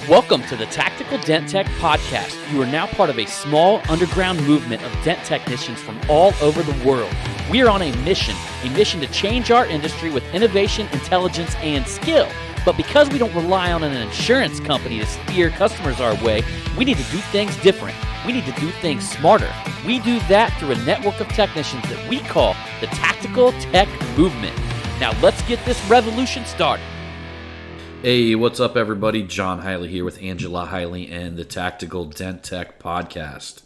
Welcome to the Tactical Dent Tech Podcast. You are now part of a small underground movement of dent technicians from all over the world. We are on a mission to change our industry with innovation, intelligence, and skill. But because we don't rely on an insurance company to steer customers our way, we need to do things different. We need to do things smarter. We do that through a network of technicians that we call the Tactical Tech Movement. Now let's get this revolution started. Hey, what's up, everybody? John Hiley here with Angela Hiley and the Tactical Dent Tech Podcast.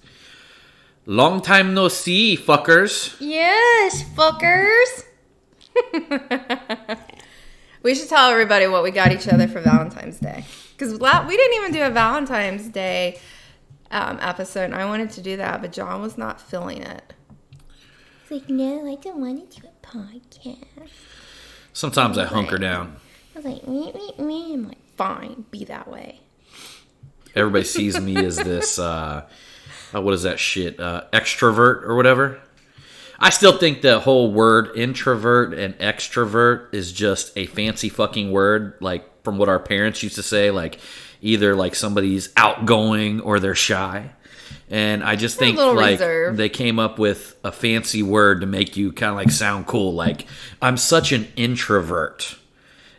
Long time no see, fuckers. Yes, fuckers. We should tell everybody what we got each other for Valentine's Day. Because we didn't even do a Valentine's Day episode, and I wanted to do that, but John was not feeling it. He's like, no, I don't want to do a podcast. Sometimes I hunker down. I was like, me. I'm like, fine, be that way. Everybody sees me as this, what is that shit, extrovert or whatever. I still think the whole word introvert and extrovert is just a fancy fucking word, like from what our parents used to say, like either like somebody's outgoing or they're shy. And I just think like they came up with a fancy word to make you kind of like sound cool. Like, I'm such an introvert.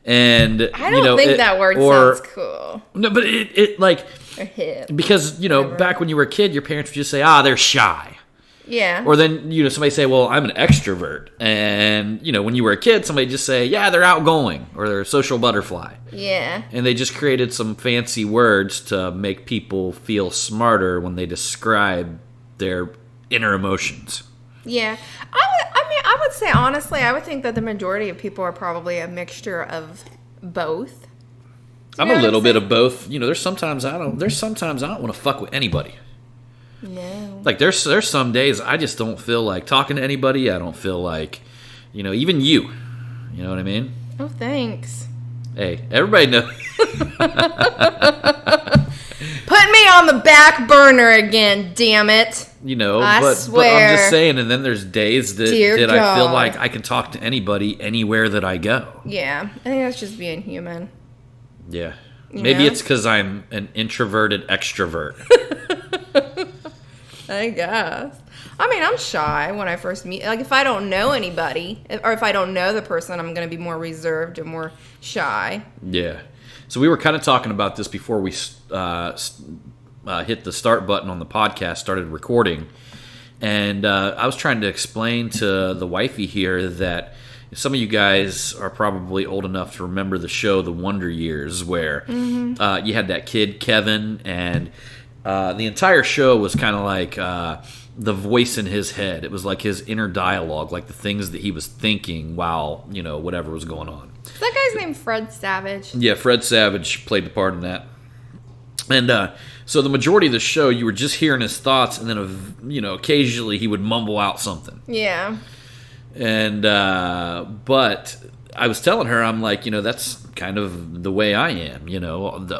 And I don't think that word sounds cool. No, but it like, or hip. Because, back when you were a kid, your parents would just say, they're shy. Yeah. Or then, somebody say, well, I'm an extrovert. And, when you were a kid, somebody just say, yeah, they're outgoing or they're a social butterfly. Yeah. And they just created some fancy words to make people feel smarter when they describe their inner emotions. Yeah. I would say, honestly, I would think that the majority of people are probably a mixture of both. I'm a little bit of both. There's sometimes I don't want to fuck with anybody. No. Like, there's some days I just don't feel like talking to anybody. I don't feel like, even you. You know what I mean? Oh, thanks. Hey, everybody knows. Put me on the back burner again, damn it. I swear. But I'm just saying, and then there's days that I feel like I can talk to anybody anywhere that I go. Yeah, I think that's just being human. Yeah. Maybe it's because I'm an introverted extrovert. I guess. I mean, I'm shy when I first meet. Like, if I don't know anybody, or if I don't know the person, I'm going to be more reserved and more shy. Yeah. So we were kind of talking about this before we hit the start button on the podcast, started recording. And I was trying to explain to the wifey here that some of you guys are probably old enough to remember the show The Wonder Years, where you had that kid, Kevin, and the entire show was kind of like the voice in his head. It was like his inner dialogue, like the things that he was thinking while, whatever was going on. Is that guy's name Fred Savage? Yeah, Fred Savage played the part in that. And so the majority of the show, you were just hearing his thoughts, and then, occasionally he would mumble out something. Yeah. And, but I was telling her, I'm like, that's kind of the way I am,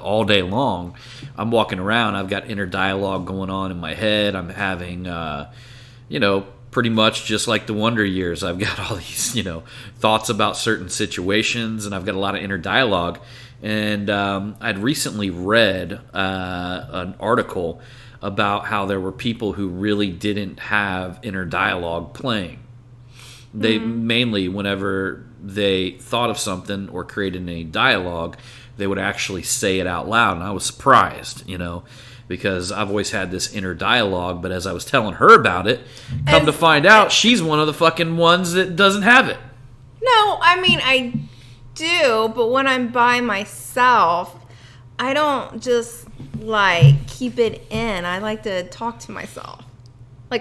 all day long. I'm walking around, I've got inner dialogue going on in my head. I'm having, pretty much just like the Wonder Years. I've got all these, thoughts about certain situations, and I've got a lot of inner dialogue. And I'd recently read an article about how there were people who really didn't have inner dialogue playing. They mainly, whenever they thought of something or created a dialogue, they would actually say it out loud. And I was surprised, because I've always had this inner dialogue. But as I was telling her about it, come to find out, she's one of the fucking ones that doesn't have it. No, I mean, I do, but when I'm by myself, I don't just, keep it in. I like to talk to myself,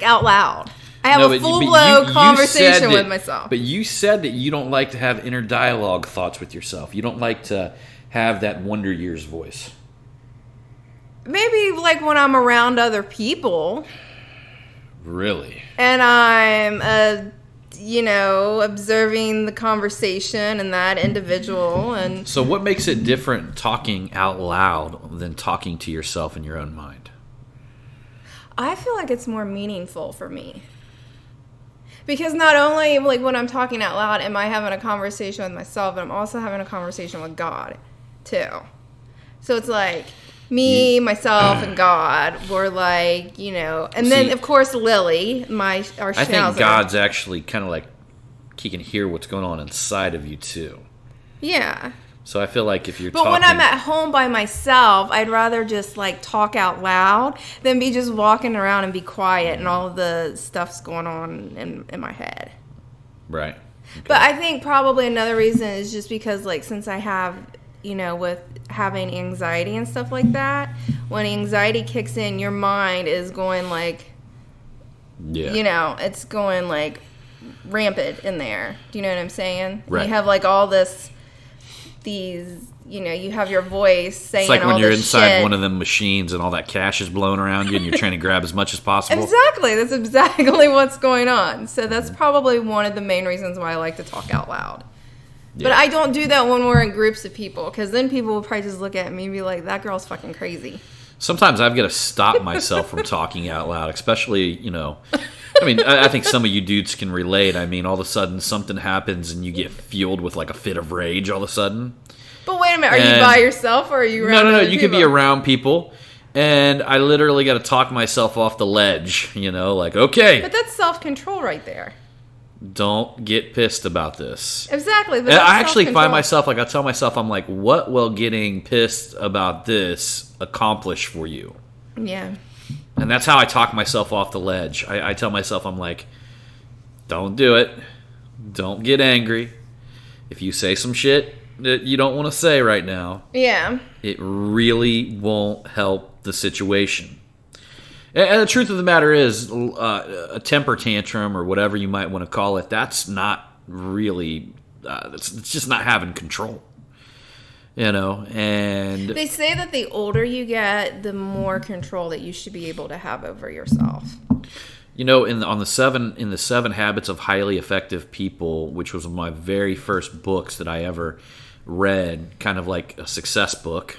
out loud. I have a full-blown conversation with myself. But you said that you don't like to have inner dialogue thoughts with yourself. You don't like to have that Wonder Years voice. Maybe, when I'm around other people. Really? And I'm, observing the conversation and that individual. And so what makes it different talking out loud than talking to yourself in your own mind? I feel like it's more meaningful for me. Because not only, when I'm talking out loud, am I having a conversation with myself, but I'm also having a conversation with God, too. So it's Me, myself, and God were like, and then of course Lily, our schnauzer. I think God's actually kind of like he can hear what's going on inside of you too. Yeah. So I feel like if you're But when I'm at home by myself, I'd rather just like talk out loud than be just walking around and be quiet and all of the stuff's going on in my head. Right. Okay. But I think probably another reason is just because like since I have, with having anxiety and stuff like that, when anxiety kicks in, your mind is going like, it's going like rampant in there. Do you know what I'm saying? Right. You have like all these, you have your voice saying it's like all when you're this inside shit. one of them machines and all that cash is blowing around you and you're trying to grab as much as possible. Exactly. That's exactly what's going on. So that's probably one of the main reasons why I like to talk out loud. Yeah. But I don't do that when we're in groups of people, because then people will probably just look at me and be like, that girl's fucking crazy. Sometimes I've got to stop myself from talking out loud, especially, I think some of you dudes can relate. I mean, all of a sudden something happens and you get fueled with like a fit of rage all of a sudden. But wait a minute, are you by yourself or are you around No, other you people? could be around people, and I literally got to talk myself off the ledge, like, okay. But that's self-control right there. Don't get pissed about this. Exactly. But I actually find myself, I tell myself, I'm like, what will getting pissed about this accomplish for you? Yeah. And that's how I talk myself off the ledge. I tell myself, I'm like, don't do it. Don't get angry. If you say some shit that you don't want to say right now, it really won't help the situation. And the truth of the matter is, a temper tantrum or whatever you might want to call it, that's not really, it's just not having control. And they say that the older you get, the more control that you should be able to have over yourself. In the 7 Habits of Highly Effective People, which was one of my very first books that I ever read, kind of like a success book,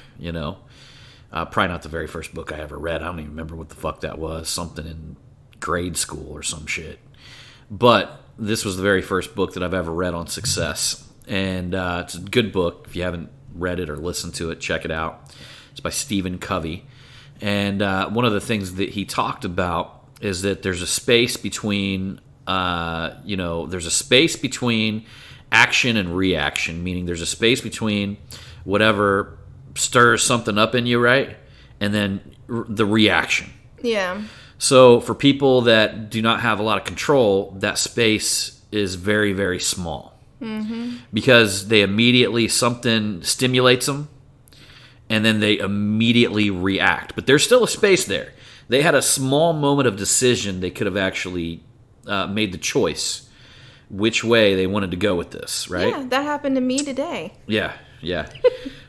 probably not the very first book I ever read. I don't even remember what the fuck that was. Something in grade school or some shit. But this was the very first book that I've ever read on success. And it's a good book. If you haven't read it or listened to it, check it out. It's by Stephen Covey. And one of the things that he talked about is that there's a space between, there's a space between action and reaction, meaning there's a space between whatever stirs something up in you, right? And then the reaction. Yeah. So for people that do not have a lot of control, that space is very, very small. Mm-hmm. Because something stimulates them, and then they immediately react. But there's still a space there. They had a small moment of decision. They could have actually made the choice which way they wanted to go with this, right? Yeah, that happened to me today. Yeah.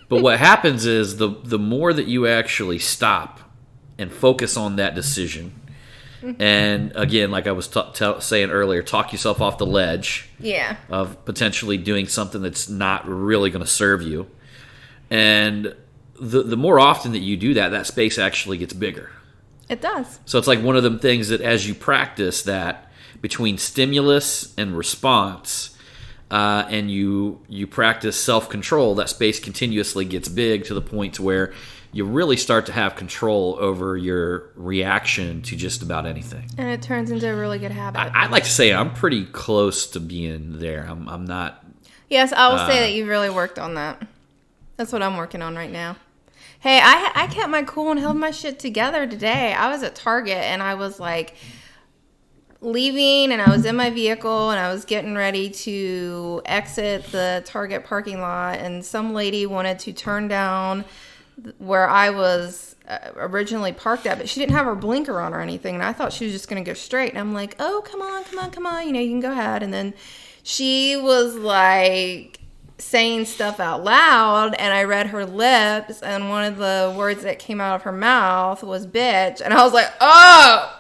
But what happens is the more that you actually stop and focus on that decision, and again, like I was saying earlier, talk yourself off the ledge of potentially doing something that's not really going to serve you. And the more often that you do that, that space actually gets bigger. It does. So it's like one of them things that as you practice that between stimulus and response, and you practice self-control, that space continuously gets big to the point to where you really start to have control over your reaction to just about anything. And it turns into a really good habit. I'd like to say I'm pretty close to being there. I'm not... Yes, I will say that you've really worked on that. That's what I'm working on right now. Hey, I kept my cool and held my shit together today. I was at Target and I was like leaving and I was in my vehicle and I was getting ready to exit the Target parking lot, and some lady wanted to turn down where I was originally parked at, but she didn't have her blinker on or anything, and I thought she was just going to go straight. And I'm like, oh, come on, you can go ahead. And then she was like saying stuff out loud, and I read her lips, and one of the words that came out of her mouth was bitch, and I was like, oh!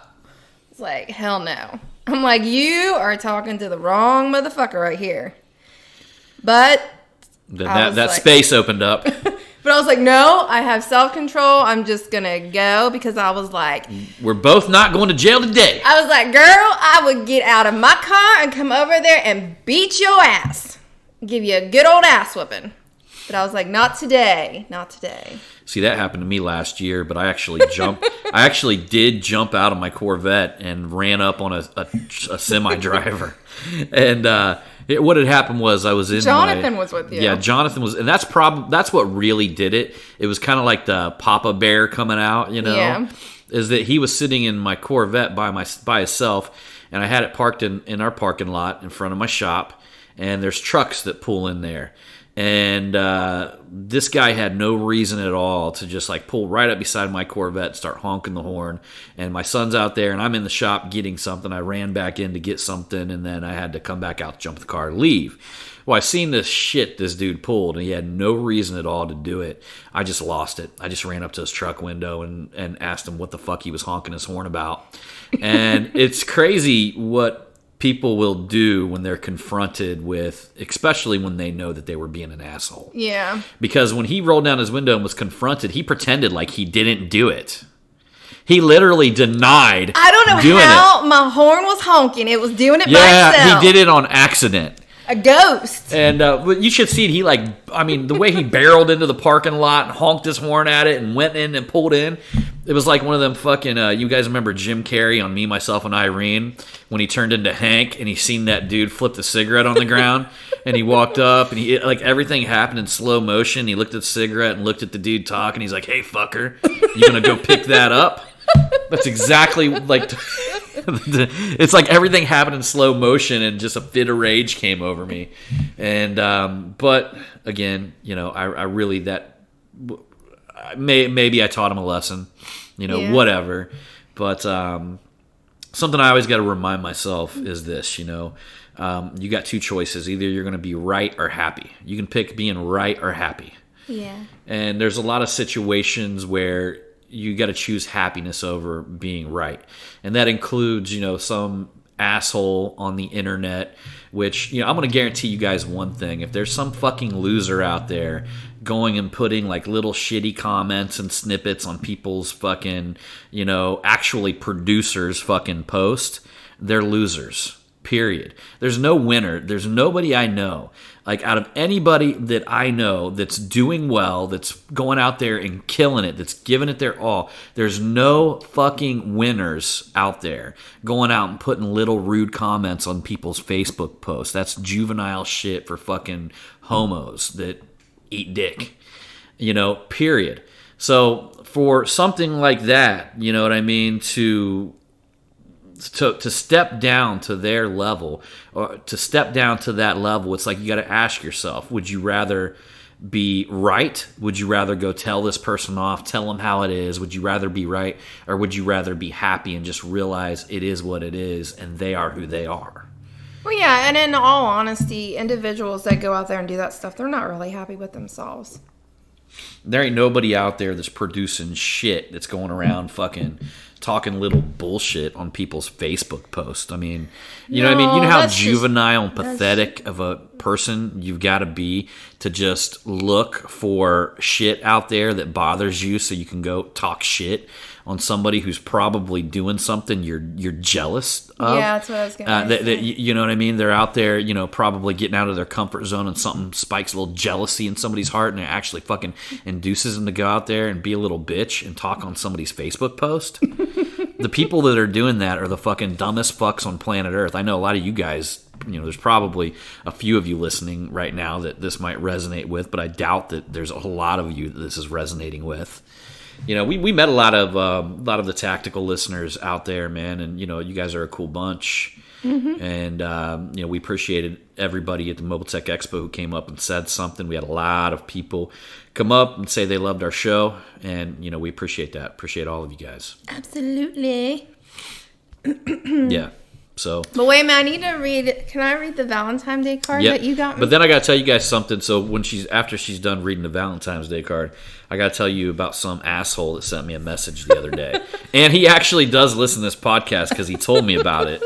It's like, hell no. I'm like, you are talking to the wrong motherfucker right here. But that space opened up. But I was like, no, I have self-control. I'm just going to go, because I was like... We're both not going to jail today. I was like, girl, I would get out of my car and come over there and beat your ass. Give you a good old ass whooping. But I was like, not today. Not today. See, that happened to me last year, but I actually did jump out of my Corvette and ran up on a semi driver. And what had happened was I was in Jonathan was with you. Yeah, Jonathan was, and that's what really did it. It was kind of like the Papa Bear coming out, you know. Yeah. Is that he was sitting in my Corvette by himself, and I had it parked in our parking lot in front of my shop, and there's trucks that pull in there. And this guy had no reason at all to just like pull right up beside my Corvette and start honking the horn. And my son's out there, and I'm in the shop getting something. I ran back in to get something, and then I had to come back out, jump the car, and leave. Well, I seen this shit this dude pulled, and he had no reason at all to do it. I just lost it. I just ran up to his truck window and asked him what the fuck he was honking his horn about. And it's crazy what people will do when they're confronted with, especially when they know that they were being an asshole. Yeah. Because when he rolled down his window and was confronted, he pretended like he didn't do it. He literally denied I don't know doing how my horn was honking. It was doing it by Yeah, itself. he did it on accident. A ghost. And but you should see it. The way he barreled into the parking lot and honked his horn at it and went in and pulled in. It was like one of them fucking, you guys remember Jim Carrey on Me, Myself, and Irene when he turned into Hank and he seen that dude flip the cigarette on the ground and he walked up and everything happened in slow motion. He looked at the cigarette and looked at the dude talk and he's like, "Hey, fucker, you gonna go pick that up?" That's exactly like... It's like everything happened in slow motion and just a fit of rage came over me. And but again, you know, I really maybe I taught him a lesson, you know, Yeah. whatever. But something I always got to remind myself is this, you know, you got two choices. Either you're going to be right or happy. You can pick being right or happy. Yeah. And there's a lot of situations where you got to choose happiness over being right. And that includes, you know, some asshole on the internet, which, you know, I'm going to guarantee you guys one thing. If there's some fucking loser out there going and putting like little shitty comments and snippets on people's fucking, you know, actually producers fucking post, they're losers. Period. There's no winner. There's nobody I know, like out of anybody that I know that's doing well, that's going out there and killing it, that's giving it their all. There's no fucking winners out there going out and putting little rude comments on people's Facebook posts. That's juvenile shit for fucking homos that eat dick, you know, period. So for something like that, you know what I mean, to step down to their level, or to step down to that level, it's like you got to ask yourself, would you rather be right? Would you rather go tell this person off, tell them how it is? Would you rather be right, or would you rather be happy and just realize it is what it is and they are who they are? Well, yeah, and in all honesty, individuals that go out there and do that stuff, they're not really happy with themselves. There ain't nobody out there that's producing shit that's going around fucking talking little bullshit on people's Facebook posts. I mean, you know what I mean? You know how juvenile and pathetic of a person you've got to be to just look for shit out there that bothers you so you can go talk shit on somebody who's probably doing something you're jealous of. Yeah, that's what I was going to say. You know what I mean? They're out there, you know, probably getting out of their comfort zone and something spikes a little jealousy in somebody's heart and it actually fucking induces them to go out there and be a little bitch and talk on somebody's Facebook post. The people that are doing that are the fucking dumbest fucks on planet Earth. I know a lot of you guys, you know, there's probably a few of you listening right now that this might resonate with, but I doubt that there's a whole lot of you that this is resonating with. You know, we met a lot of the tactical listeners out there, man, and you know, you guys are a cool bunch. Mm-hmm. And you know, we appreciated everybody at the Mobile Tech Expo who came up and said something. We had a lot of people come up and say they loved our show, and you know, we appreciate that. Appreciate all of you guys. Absolutely. Yeah. So, but wait a minute, I need to read. Can I read the Valentine's Day card that you got me? But then I gotta tell you guys something. So when after she's done reading the Valentine's Day card, I gotta tell you about some asshole that sent me a message the other day, and he actually does listen to this podcast because he told me about it.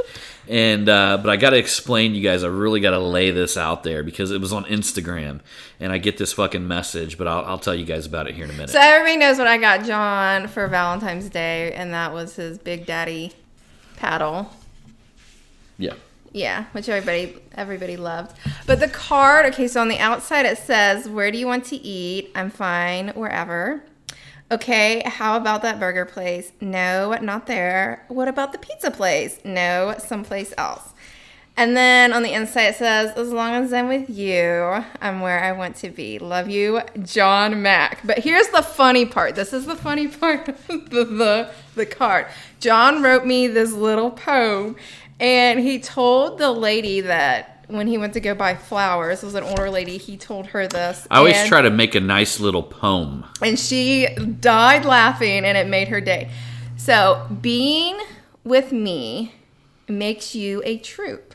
And but I gotta explain to you guys. I really gotta lay this out there because it was on Instagram, and I get this fucking message. But I'll tell you guys about it here in a minute. So everybody knows what I got John for Valentine's Day, and that was his Big Daddy paddle. Yeah. Yeah, which everybody loved. But the card, okay, so on the outside it says, "Where do you want to eat? I'm fine wherever." Okay, how about that burger place? No, not there. What about the pizza place? No, someplace else. And then on the inside it says, "As long as I'm with you, I'm where I want to be. Love you, John Mack." But here's the funny part. This is the funny part of the card. John wrote me this little poem, and he told the lady that when he went to go buy flowers, it was an older lady, he told her this. I always try to make a nice little poem. And she died laughing, and it made her day. So, being with me makes you a troop.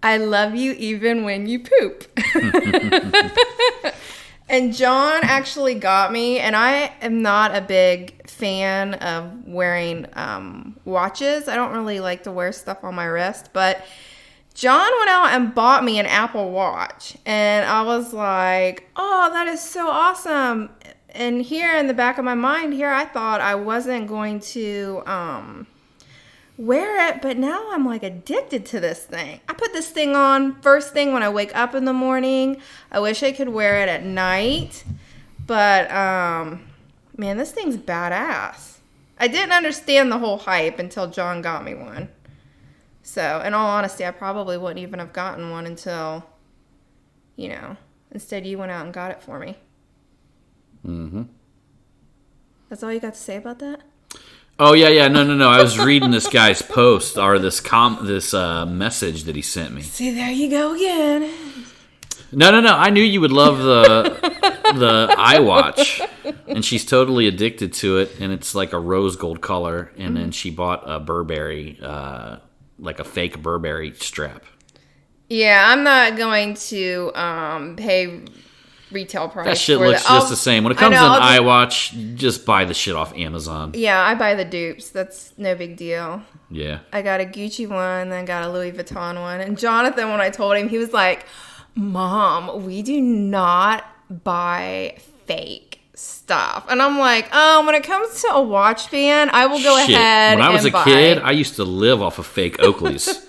I love you even when you poop. And John actually got me, and I am not a big fan of wearing watches. I don't really like to wear stuff on my wrist, but John went out and bought me an Apple Watch, and I was like, oh, that is so awesome. And here in the back of my mind here, I thought I wasn't going to wear it, but now I'm like addicted to this thing. I put this thing on first thing when I wake up in the morning. I wish I could wear it at night, but man, this thing's badass. I didn't understand the whole hype until John got me one. So, in all honesty, I probably wouldn't even have gotten one until, instead you went out and got it for me. Mm-hmm. That's all you got to say about that? Oh, yeah. No. I was reading this guy's post, or this message that he sent me. See, there you go again. No. I knew you would love the iWatch. And she's totally addicted to it, and it's like a rose gold color. And then she bought a Burberry, like a fake Burberry strap. Yeah, I'm not going to pay retail price. That shit looks just the same. When it comes to an iWatch, just buy the shit off Amazon. Yeah, I buy the dupes. That's no big deal. Yeah. I got a Gucci one, then got a Louis Vuitton one. And Jonathan, when I told him, he was like, Mom, we do not buy fake stuff. And I'm like, when it comes to a watch fan, I will go ahead and buy. When I was a kid, I used to live off of fake Oakleys.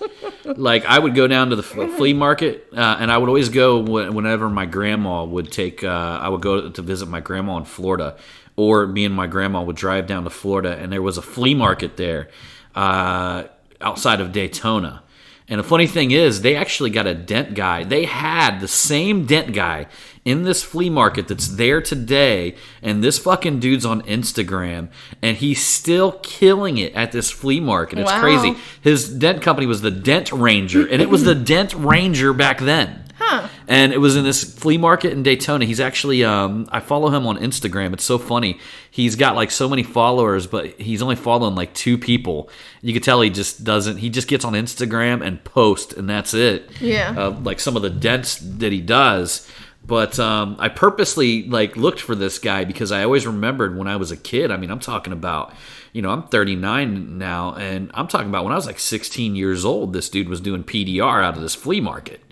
Like, I would go down to the flea market, and I would always go whenever my grandma would take, I would go to visit my grandma in Florida, or me and my grandma would drive down to Florida, and there was a flea market there outside of Daytona. And the funny thing is, they actually got a dent guy. They had the same dent guy in this flea market that's there today, and this fucking dude's on Instagram, and he's still killing it at this flea market. It's crazy. His dent company was the Dent Ranger, and it was the Dent Ranger back then. Huh. And it was in this flea market in Daytona. He's actually, I follow him on Instagram. It's so funny. He's got like so many followers, but he's only following like 2 people. You can tell he just gets on Instagram and posts, and that's it. Yeah. Like some of the dents that he does. But I purposely like looked for this guy because I always remembered when I was a kid. I mean, I'm talking about, I'm 39 now, and I'm talking about when I was like 16 years old, this dude was doing PDR out of this flea market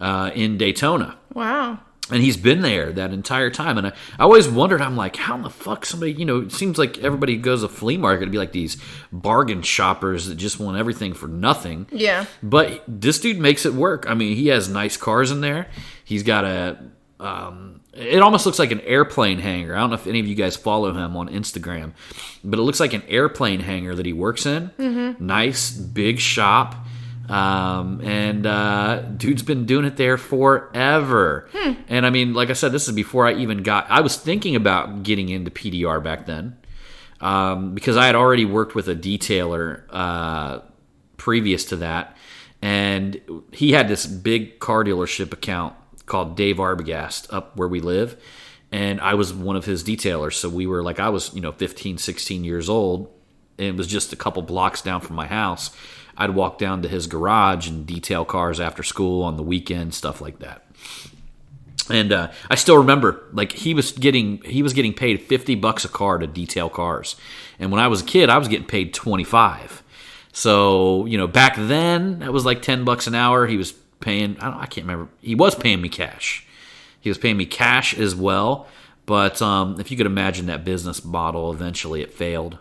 in Daytona. Wow. And he's been there that entire time. And I always wondered, I'm like, how in the fuck somebody, it seems like everybody who goes to a flea market to be like these bargain shoppers that just want everything for nothing. Yeah. But this dude makes it work. I mean, he has nice cars in there. He's got it almost looks like an airplane hangar. I don't know if any of you guys follow him on Instagram, but it looks like an airplane hangar that he works in. Mm-hmm. Nice, big shop. And dude's been doing it there forever. And I mean, like I said, this is before I was thinking about getting into PDR back then, because I had already worked with a detailer, previous to that. And he had this big car dealership account called Dave Arbogast up where we live. And I was one of his detailers. So we were like, I was, 15, 16 years old. And it was just a couple blocks down from my house. I'd walk down to his garage and detail cars after school on the weekend, stuff like that. And I still remember, like, he was getting paid $50 a car to detail cars, and when I was a kid, I was getting paid $25. So back then that was like $10 an hour. He was paying. I can't remember. He was paying me cash. He was paying me cash as well. But if you could imagine that business model, eventually it failed.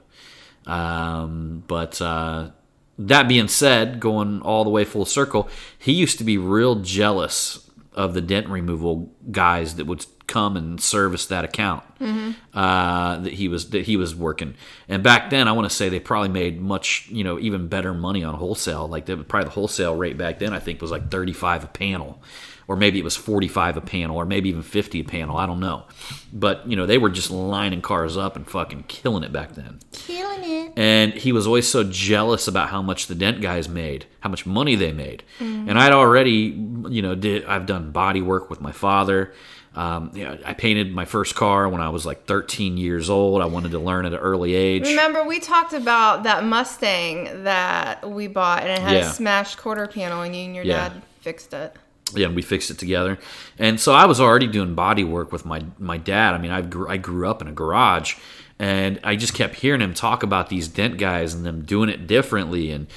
that being said, going all the way full circle, he used to be real jealous of the dent removal guys that would come and service that account that he was working. And back then, I want to say they probably made much, even better money on wholesale. Like probably the wholesale rate back then, I think, was like $35 a panel, or maybe it was $45 a panel, or maybe even $50 a panel. I don't know, but they were just lining cars up and fucking killing it back then. Killing it. And he was always so jealous about how much the dent guys made, how much money they made. And I'd already, I've done body work with my father. I painted my first car when I was like 13 years old. I wanted to learn at an early age. Remember, we talked about that Mustang that we bought, and it had a smashed quarter panel, and you and your dad fixed it. Yeah, and we fixed it together. And so I was already doing body work with my dad. I mean, I grew up in a garage, and I just kept hearing him talk about these dent guys and them doing it differently. And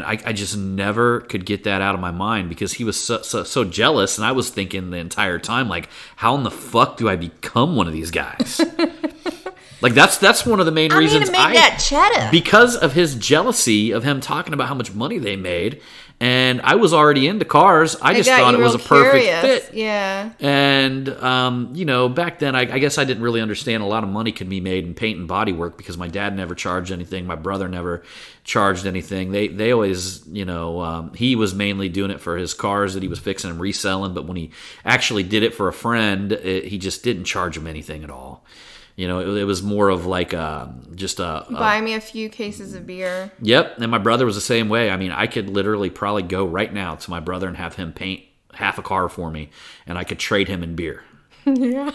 I just never could get that out of my mind because he was so jealous. And I was thinking the entire time, like, how in the fuck do I become one of these guys? Like, that's one of the main reasons I need to make that cheddar. Because of his jealousy of him talking about how much money they made. And I was already into cars. I just thought it was a perfect fit. Yeah. And, back then, I guess I didn't really understand a lot of money could be made in paint and body work because my dad never charged anything. My brother never charged anything. They always, he was mainly doing it for his cars that he was fixing and reselling. But when he actually did it for a friend, he just didn't charge him anything at all. It was more of like buy me a few cases of beer. Yep, and my brother was the same way. I mean, I could literally probably go right now to my brother and have him paint half a car for me, and I could trade him in beer. Yeah.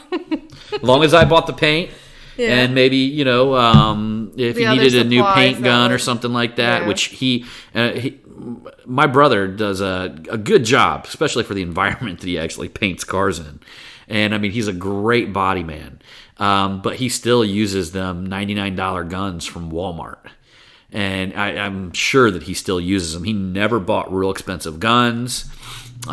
As long as I bought the paint, and maybe if he needed a new paint gun or something like that, which he my brother does a good job, especially for the environment that he actually paints cars in. And I mean, he's a great body man. But he still uses them $99 guns from Walmart. And I'm sure that he still uses them. He never bought real expensive guns. He's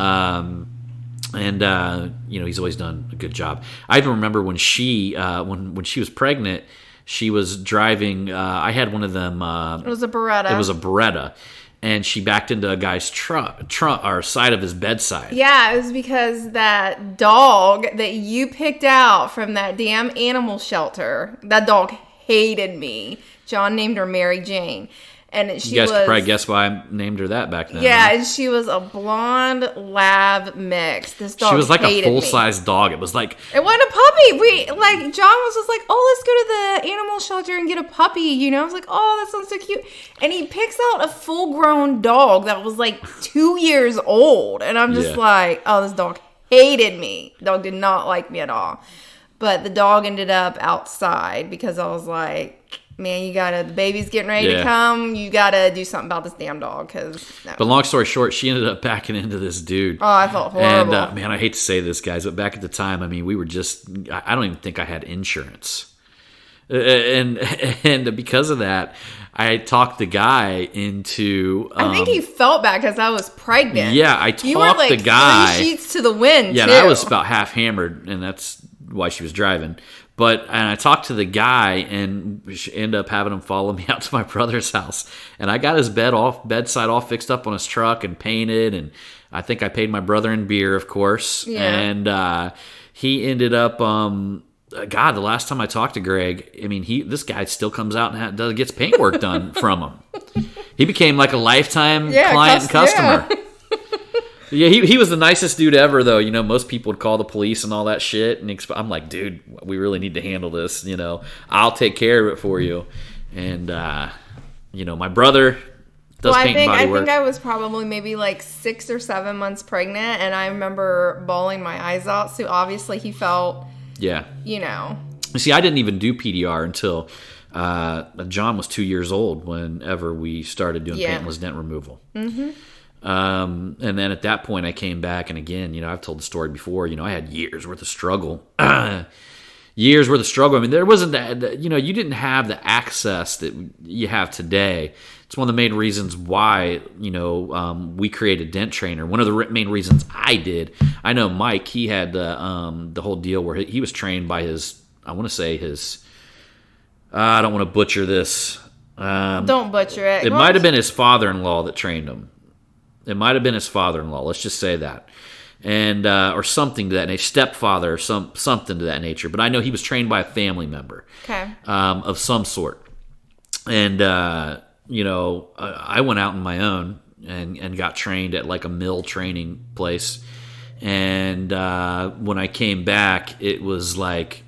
always done a good job. I even remember when she was pregnant, she was driving, I had one of them. It was a Beretta. It was a Beretta. And she backed into a guy's trunk or side of his bedside. Yeah, it was because that dog that you picked out from that damn animal shelter, that dog hated me. John named her Mary Jane. And you guys could probably guess why I named her that back then. Yeah, and she was a blonde lab mix. This dog She was like hated a full-size dog. It was like... It wasn't a puppy. John was just like, oh, let's go to the animal shelter and get a puppy, I was like, oh, that sounds so cute. And he picks out a full-grown dog that was like 2 years old. And I'm just like, oh, this dog hated me. The dog did not like me at all. But the dog ended up outside because I was like... Man, the baby's getting ready to come. You gotta do something about this damn dog. But long story short, she ended up backing into this dude. Oh, I felt horrible. And man, I hate to say this, guys, but back at the time, I mean, we were I don't even think I had insurance. And because of that, I talked the guy into... I think he felt bad because I was pregnant. Yeah, I talked the guy... 3 sheets to the wind, Yeah, too. and I was about half hammered, and that's why she was driving. And I talked to the guy, and she ended up having him follow me out to my brother's house. And I got his bedside all fixed up on his truck and painted. And I think I paid my brother in beer, of course. Yeah. And he ended up, the last time I talked to Greg, I mean, this guy still comes out and gets paint work done from him. He became like a lifetime client and customer. Yeah. Yeah, he was the nicest dude ever, though. Most people would call the police and all that shit. And I'm like, dude, we really need to handle this. I'll take care of it for you. And, my brother does paint and body work. I think I was probably maybe like 6 or 7 months pregnant. And I remember bawling my eyes out. So obviously he felt, See, I didn't even do PDR until John was 2 years old whenever we started doing paintless dent removal. Mm-hmm. And then at that point I came back, and again, I've told the story before, I had years worth of struggle. I mean, there wasn't that, you didn't have the access that you have today. It's one of the main reasons why, we created Dent Trainer. One of the main reasons I did. I know Mike, he had the whole deal where he was trained by I don't want to butcher this. Don't butcher it. It might have been his father-in-law that trained him. It might have been his father-in-law. Let's just say that. And or something to that nature, stepfather, or something to that nature. But I know he was trained by a family member, of some sort. And I went out on my own and got trained at like a mill training place. And when I came back, it was like,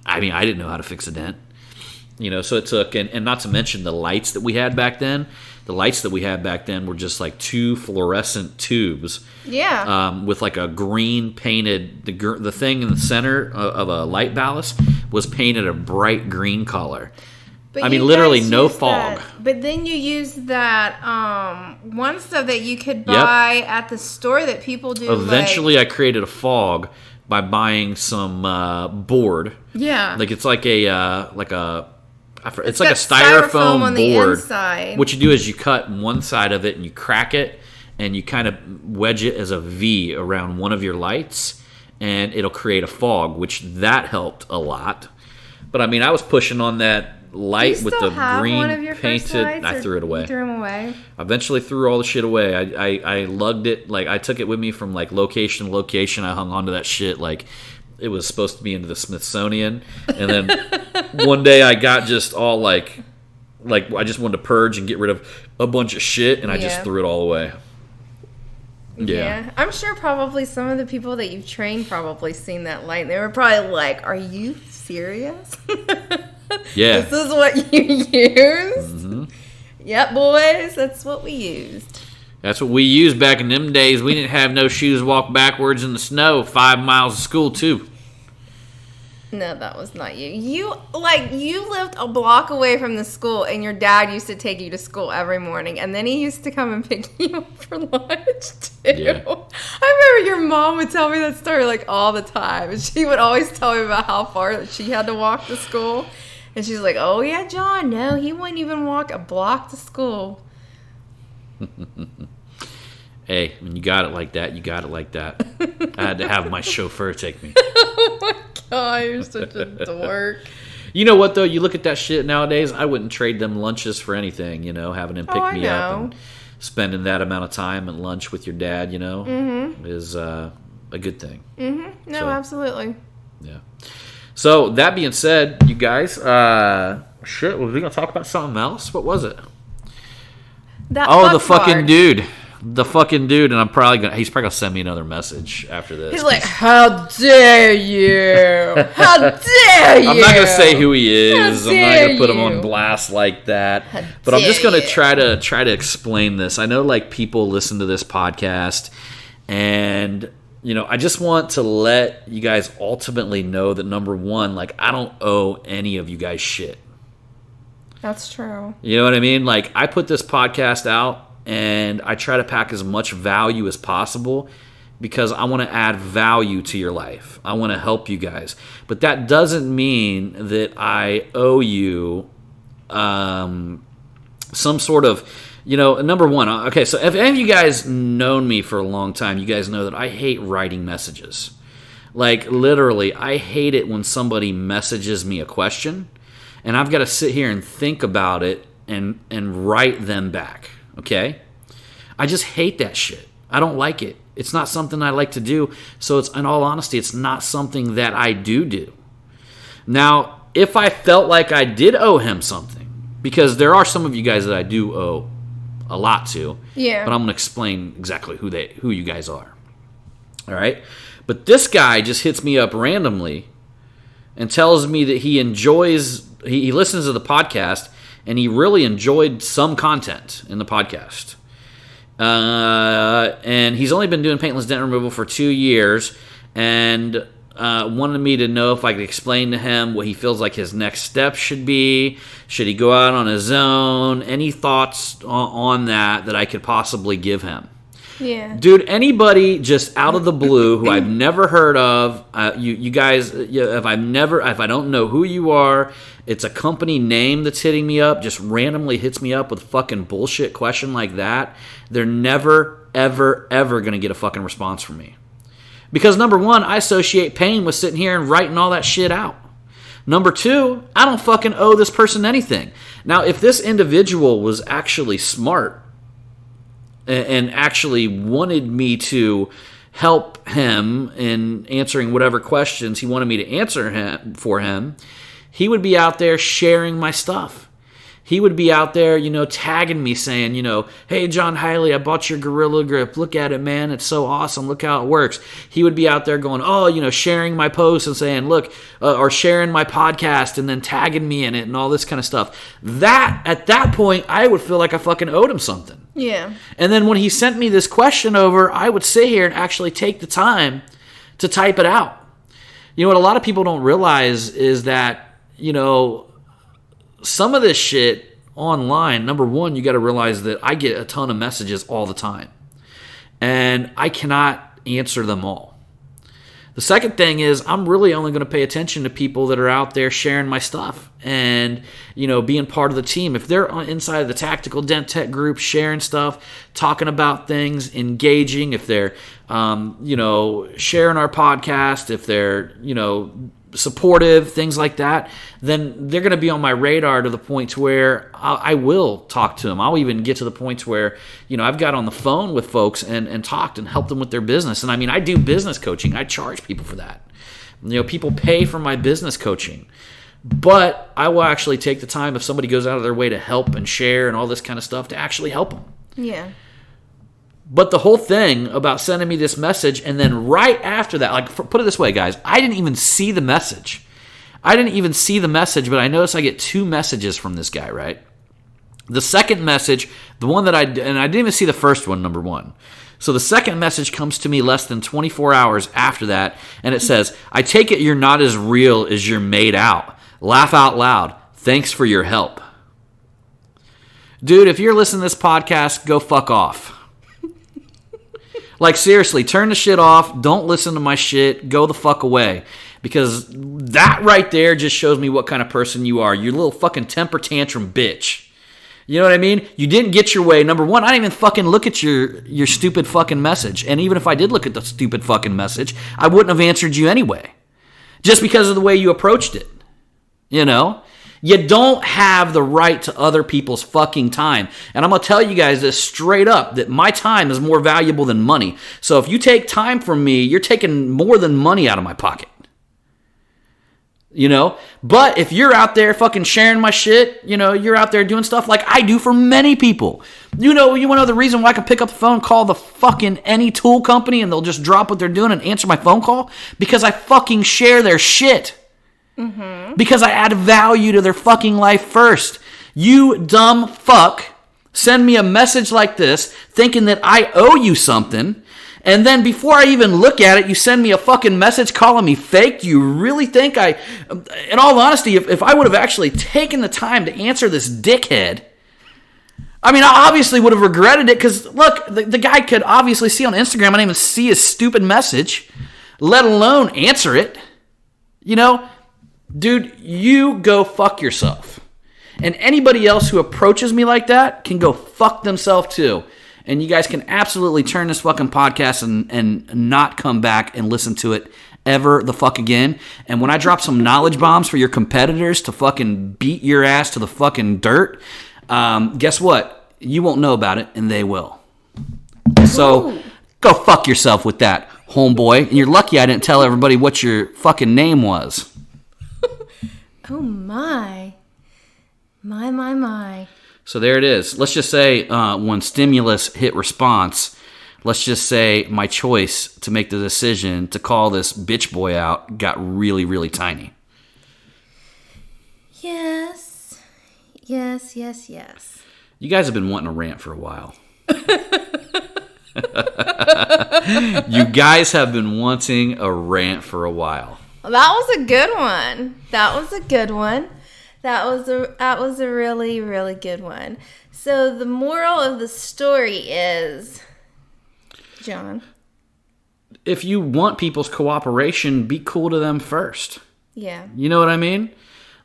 I didn't know how to fix a dent. So it took, and not to mention the lights that we had back then. The lights that we had back then were just like two fluorescent tubes. Yeah. With like a green painted, the thing in the center of a light ballast was painted a bright green color. But literally no fog. But then you use that one stuff that you could buy at the store that people do. Eventually, I created a fog by buying some board. Yeah. Like it's like it's like a styrofoam on board. The inside. What you do is you cut one side of it and you crack it and you kind of wedge it as a V around one of your lights, and it'll create a fog, which that helped a lot. But I was pushing on that light with the green painted. I threw it away. You threw them away. I eventually threw all the shit away. I lugged it, like I took it with me from like location to location. I hung onto that shit like it was supposed to be into the Smithsonian. And then one day I got just all like I just wanted to purge and get rid of a bunch of shit, and I just threw it all away. Yeah. I'm sure probably some of the people that you've trained probably seen that light. They were probably like, "Are you serious? Yeah. This is what you used?" Mm-hmm. Yep, boys, that's what we used. That's what we used back in them days. We didn't have no shoes to walk backwards in the snow 5 miles to school, too. No, that was not you. You lived a block away from the school, and your dad used to take you to school every morning, and then he used to come and pick you up for lunch, too. Yeah. I remember your mom would tell me that story, like, all the time, and she would always tell me about how far that she had to walk to school, and she's like, "Oh, yeah, John, no, he wouldn't even walk a block to school." Hey, when you got it like that, you got it like that. I had to have my chauffeur take me. Oh, my God, you're such a dork. You know what, though? You look at that shit nowadays, I wouldn't trade them lunches for anything, having him pick me up and spending that amount of time at lunch with your dad, is a good thing. Mm-hmm. No, absolutely. Yeah. So, that being said, you guys, shit, was we going to talk about something else? What was it? The fucking dude. The fucking dude, and he's probably gonna send me another message after this. He's like, "How dare you? How dare you?" I'm not gonna say who he is. I'm not gonna put him on blast like that. But I'm just gonna try to explain this. I know like people listen to this podcast, and I just want to let you guys ultimately know that number one, like I don't owe any of you guys shit. That's true. You know what I mean? Like I put this podcast out. And I try to pack as much value as possible because I want to add value to your life. I want to help you guys. But that doesn't mean that I owe you some sort of, number one. Okay, so if any of you guys known me for a long time, you guys know that I hate writing messages. Like, literally, I hate it when somebody messages me a question, and I've got to sit here and think about it and write them back. Okay? I just hate that shit. I don't like it. It's not something I like to do. So it's, in all honesty, it's not something that I do. Now, if I felt like I did owe him something, because there are some of you guys that I do owe a lot to. Yeah. But I'm going to explain exactly who you guys are. All right? But this guy just hits me up randomly and tells me that he enjoys, he listens to the podcast, and he really enjoyed some content in the podcast. And he's only been doing paintless dent removal for 2 years, and wanted me to know if I could explain to him what he feels like his next step should be. Should he go out on his own? Any thoughts on that I could possibly give him? Yeah. Dude, anybody just out of the blue who I've never heard of, you guys, if I don't know who you are, it's a company name that's hitting me up, just randomly hits me up with a fucking bullshit question like that, they're never, ever, ever going to get a fucking response from me. Because number one, I associate pain with sitting here and writing all that shit out. Number two, I don't fucking owe this person anything. Now, if this individual was actually smart and actually wanted me to help him in answering whatever questions he wanted me to answer for him, he would be out there sharing my stuff. He would be out there, tagging me saying, hey, John Hiley, I bought your Gorilla Grip. Look at it, man. It's so awesome. Look how it works. He would be out there going, sharing my posts and saying, look, or sharing my podcast and then tagging me in it and all this kind of stuff. At that point, I would feel like I fucking owed him something. Yeah. And then when he sent me this question over, I would sit here and actually take the time to type it out. What a lot of people don't realize is that, some of this shit online, number one, you got to realize that I get a ton of messages all the time. And I cannot answer them all. The second thing is I'm really only going to pay attention to people that are out there sharing my stuff and, being part of the team. If they're inside of the Tactical Dent Tech group, sharing stuff, talking about things, engaging, if they're, sharing our podcast, if they're, supportive, things like that, then they're going to be on my radar to the point where I will talk to them. I'll even get to the points where, I've got on the phone with folks and talked and helped them with their business. And I mean, I do business coaching. I charge people for that. People pay for my business coaching. But I will actually take the time if somebody goes out of their way to help and share and all this kind of stuff to actually help them. Yeah. But the whole thing about sending me this message and then right after that, put it this way, guys, I didn't even see the message. But I noticed I get 2 messages from this guy, right? The second message, the one that I didn't even see the first one, number one. So the second message comes to me less than 24 hours after that, and it says, I take it you're not as real as you're made out. Laugh out loud. Thanks for your help. Dude, if you're listening to this podcast, go fuck off. Seriously, turn the shit off. Don't listen to my shit. Go the fuck away. Because that right there just shows me what kind of person you are. You little fucking temper tantrum bitch. You know what I mean? You didn't get your way. Number one, I didn't even fucking look at your stupid fucking message. And even if I did look at the stupid fucking message, I wouldn't have answered you anyway. Just because of the way you approached it. You don't have the right to other people's fucking time. And I'm going to tell you guys this straight up, that my time is more valuable than money. So if you take time from me, you're taking more than money out of my pocket. But if you're out there fucking sharing my shit, you're out there doing stuff like I do for many people. You want to know the reason why I can pick up the phone, call the fucking any tool company, and they'll just drop what they're doing and answer my phone call? Because I fucking share their shit. Mm-hmm. Because I add value to their fucking life first. You dumb fuck send me a message like this thinking that I owe you something, and then before I even look at it, you send me a fucking message calling me fake? Do you really think in all honesty, if I would have actually taken the time to answer this dickhead, I obviously would have regretted it, because look, the guy could obviously see on Instagram, I didn't even see his stupid message, let alone answer it. Dude, you go fuck yourself. And anybody else who approaches me like that can go fuck themselves too. And you guys can absolutely turn this fucking podcast and not come back and listen to it ever the fuck again. And when I drop some knowledge bombs for your competitors to fucking beat your ass to the fucking dirt, guess what? You won't know about it, and they will. So go fuck yourself with that, homeboy. And you're lucky I didn't tell everybody what your fucking name was. Oh, my. My. So there it is. Let's just say when stimulus hit response, let's just say my choice to make the decision to call this bitch boy out got really, really tiny. Yes. You guys have been wanting to rant for a while. You guys have been wanting a rant for a while. Well, that was a good one. That was a really, really good one. So the moral of the story is, John, if you want people's cooperation, be cool to them first. Yeah. You know what I mean?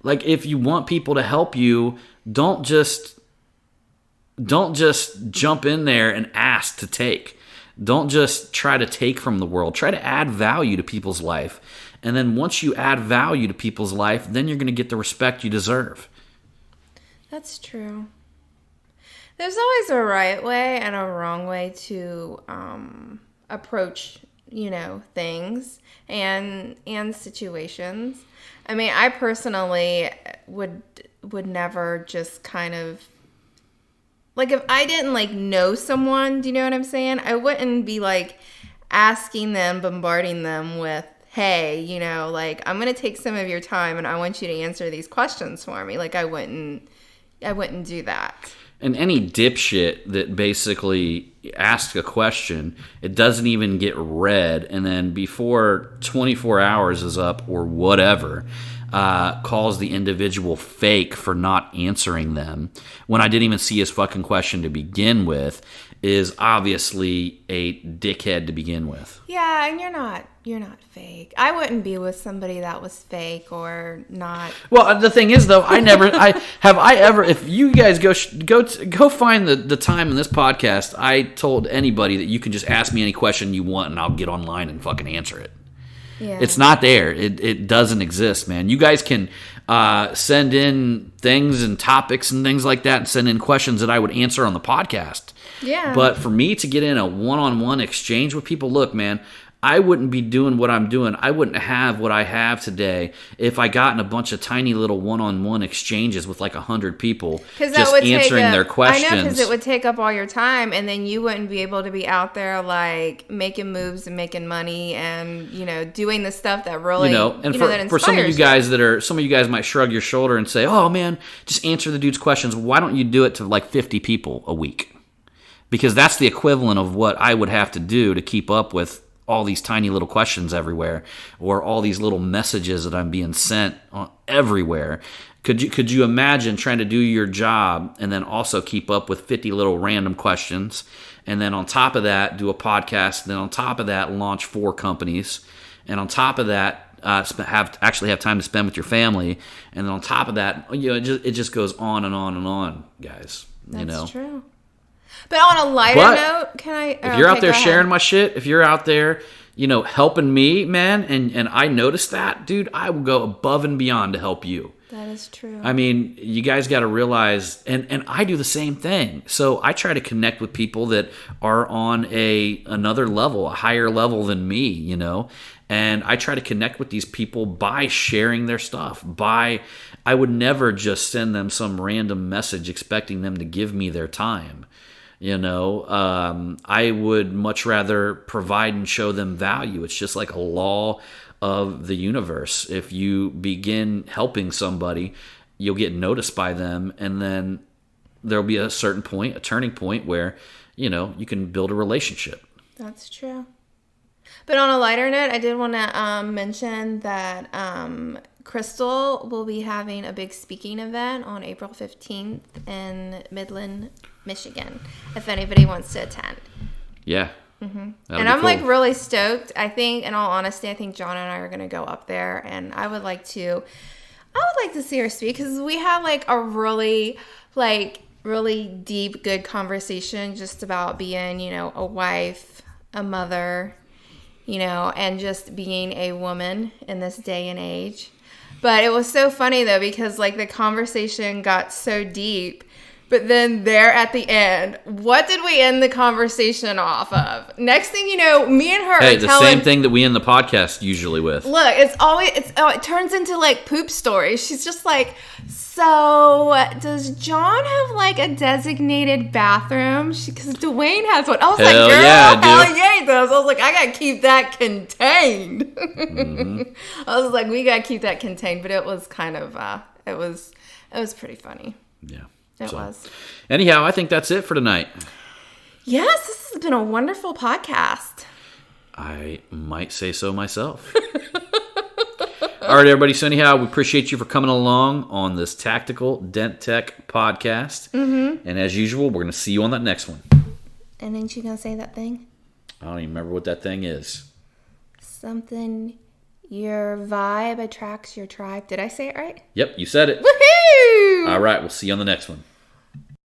If you want people to help you, don't just jump in there and ask to take. Don't just try to take from the world. Try to add value to people's life. And then once you add value to people's life, then you're going to get the respect you deserve. That's true. There's always a right way and a wrong way to approach, things and situations. I mean, I personally would never just kind of, like, if I didn't know someone, do you know what I'm saying? I wouldn't be asking them, bombarding them with, hey, I'm going to take some of your time and I want you to answer these questions for me. I wouldn't do that. And any dipshit that basically asks a question, it doesn't even get read, and then before 24 hours is up or whatever, calls the individual fake for not answering them when I didn't even see his fucking question to begin with, is obviously a dickhead to begin with. Yeah, and you're not fake. I wouldn't be with somebody that was fake or not. Well, the thing is though, if you guys go find the time in this podcast, I told anybody that you can just ask me any question you want and I'll get online and fucking answer it. Yeah. It's not there. It doesn't exist, man. You guys can send in things and topics and things like that and send in questions that I would answer on the podcast. Yeah. But for me to get in a one-on-one exchange with people, look, man, I wouldn't be doing what I'm doing. I wouldn't have what I have today if I got in a bunch of tiny little one-on-one exchanges with 100 people just answering their questions. I know, because it would take up all your time, and then you wouldn't be able to be out there making moves and making money and doing the stuff that really and that for some of you inspires guys some of you guys might shrug your shoulder and say, "Oh man, just answer the dude's questions." Why don't you do it to 50 people a week? Because that's the equivalent of what I would have to do to keep up with all these tiny little questions everywhere, or all these little messages that I'm being sent everywhere. Could you imagine trying to do your job and then also keep up with 50 little random questions, and then on top of that do a podcast, and then on top of that launch 4 companies, and on top of that have time to spend with your family, and then on top of that it just goes on and on and on, guys. That's true. But on a lighter note, if you're out there sharing my shit, if you're out there, helping me, man, and I notice that, dude, I will go above and beyond to help you. That is true. I mean, you guys got to realize, and I do the same thing. So I try to connect with people that are on another level, a higher level than me, and I try to connect with these people by sharing their stuff. I would never just send them some random message expecting them to give me their time. I would much rather provide and show them value. It's just like a law of the universe. If you begin helping somebody, you'll get noticed by them, and then there'll be a certain point, a turning point where, you can build a relationship. That's true. But on a lighter note, I did want to mention that Crystal will be having a big speaking event on April 15th in Midland, Michigan, if anybody wants to attend. Yeah. Mm-hmm. And I'm really stoked. I think, in all honesty, John and I are going to go up there, and I would like to see her speak, because we have a really deep, good conversation just about being, a wife, a mother, and just being a woman in this day and age. But it was so funny, though, because, the conversation got so deep. But then there at the end, what did we end the conversation off of? Next thing you know, me and her are telling... same thing that we end the podcast usually with. Look, it turns into, poop stories. She's just so does John have, a designated bathroom? Because Dwayne has one. I was girl, yeah, hell yeah, he does. I was I got to keep that contained. Mm-hmm. I was we got to keep that contained. But it was kind of, it was pretty funny. Yeah. It was. Anyhow, I think that's it for tonight. Yes, this has been a wonderful podcast. I might say so myself. All right, everybody. So anyhow, we appreciate you for coming along on this Tactical Dent Tech podcast. Mm-hmm. And as usual, we're going to see you on that next one. And ain't you going to say that thing? I don't even remember what that thing is. Something... Your vibe attracts your tribe. Did I say it right? Yep, you said it. Woohoo! All right, we'll see you on the next one.